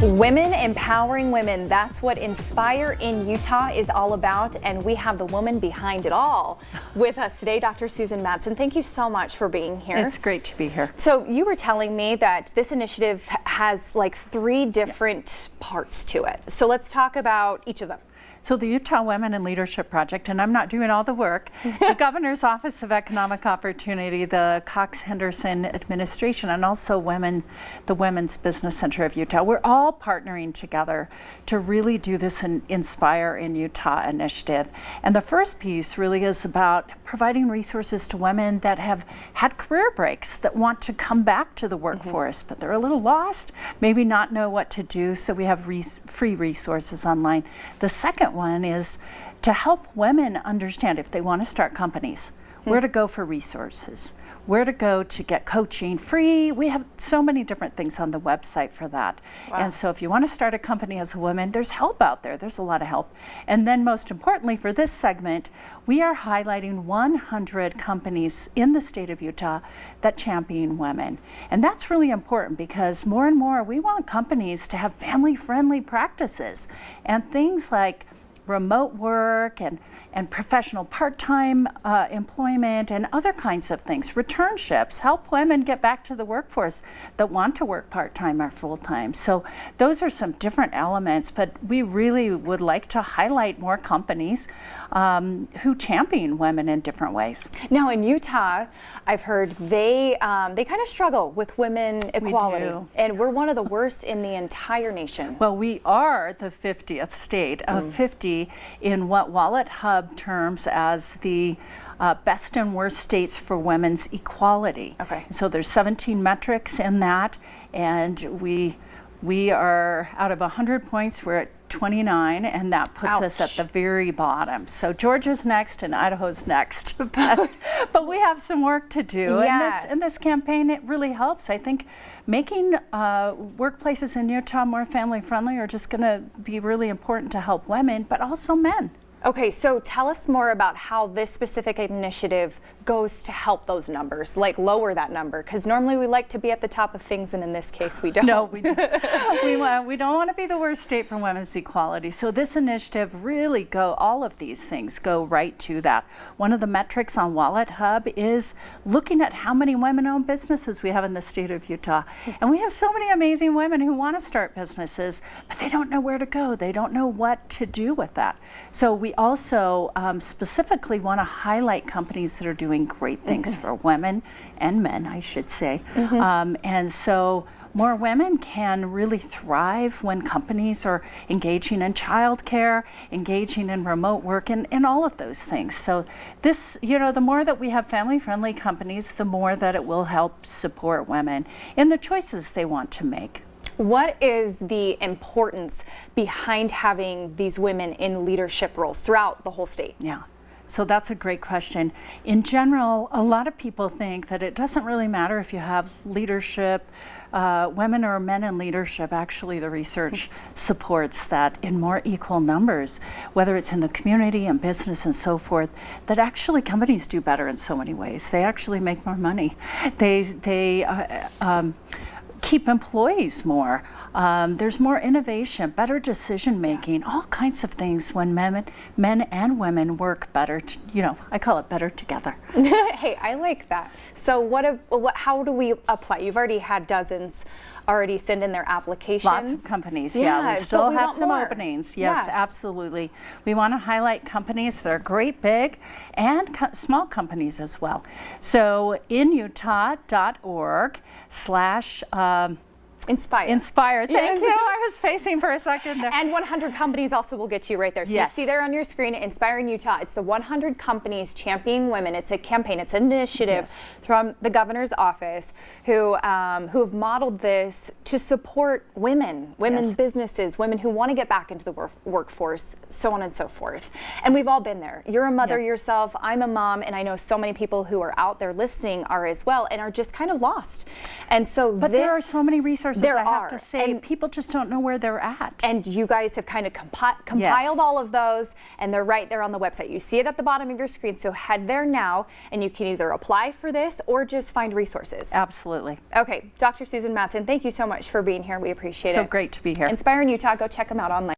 Women empowering women. That's what Inspire in Utah is all about, and we have the woman behind it all with us today, Dr. Susan Madsen. Thank you so much for being here. It's great to be here. So you were telling me that this initiative has like 3 different parts to it. So let's talk about each of them. So the Utah Women in Leadership Project, and I'm not doing all the work, the Governor's Office of Economic Opportunity, the Cox-Henderson administration, and also the Women's Business Center of Utah, we're all partnering together to really do this Inspire in Utah initiative. And the first piece really is about providing resources to women that have had career breaks, that want to come back to the workforce, but they're a little lost, maybe not know what to do, so we have free resources online. The second one is to help women understand if they want to start companies, where to go for resources, where to go to get coaching free. We have so many different things on the website for that. Wow. And so if you want to start a company as a woman, there's help out there. There's a lot of help. And then most importantly for this segment, we are highlighting 100 companies in the state of Utah that champion women. And that's really important because more and more we want companies to have family-friendly practices and things like remote work and professional part-time employment and other kinds of things. Returnships help women get back to the workforce that want to work part-time or full-time. So those are some different elements, but we really would like to highlight more companies who champion women in different ways. Now in Utah, I've heard they kind of struggle with women equality. We do. And we're one of the worst in the entire nation. Well, we are the 50th state of 50 in what Wallet Hub terms as the best and worst states for women's equality. Okay. So there's 17 metrics in that, and we are out of 100 points, we're at 29, and that puts us at the very bottom. So Georgia's next and Idaho's next, but we have some work to do. Yeah. And this campaign, it really helps. I think making workplaces in Utah more family friendly are just going to be really important to help women, but also men. Okay, so tell us more about how this specific initiative goes to help those numbers, like lower that number, because normally we like to be at the top of things, and in this case we don't. No, we don't. we don't want to be the worst state for women's equality. So this initiative really all of these things go right to that. One of the metrics on Wallet Hub is looking at how many women-owned businesses we have in the state of Utah. And we have so many amazing women who want to start businesses, but they don't know where to go. They don't know what to do with that. So we also specifically want to highlight companies that are doing great things for women and men, I should say. And so more women can really thrive when companies are engaging in childcare, engaging in remote work, and all of those things. So this, the more that we have family-friendly companies, the more that it will help support women in the choices they want to make. What is the importance behind having these women in leadership roles throughout the whole state? Yeah, so that's a great question. In general, a lot of people think that it doesn't really matter if you have leadership, women or men in leadership. Actually, the research supports that in more equal numbers, whether it's in the community and business and so forth, that actually companies do better in so many ways. They actually make more money. They keep employees more. There's more innovation, better decision making, all kinds of things when men and women work better. I call it better together. Hey, I like that. So how do we apply? You've already had dozens already send in their applications. Lots of companies, yeah. We still have some openings. Yes, yeah. Absolutely. We want to highlight companies that are great, big, and small companies as well. So inutah.org/ Inspire. Thank you. I was spacing for a second there. And 100 companies also will get you right there. So yes. You see there on your screen, Inspiring Utah. It's the 100 companies championing women. It's a campaign. It's an initiative from the governor's office who have modeled this to support women's businesses, women who want to get back into the workforce, so on and so forth. And we've all been there. You're a mother yourself. I'm a mom, and I know so many people who are out there listening are as well, and are just kind of lost. And so, but there are so many resources resources. There I have to are. say, And people just don't know where they're at. And you guys have kind of compiled all of those, and they're right there on the website. You see it at the bottom of your screen, so head there now, and you can either apply for this or just find resources. Absolutely. Okay, Dr. Susan Madsen, thank you so much for being here. We appreciate it. So great to be here. Inspiring Utah, go check them out online.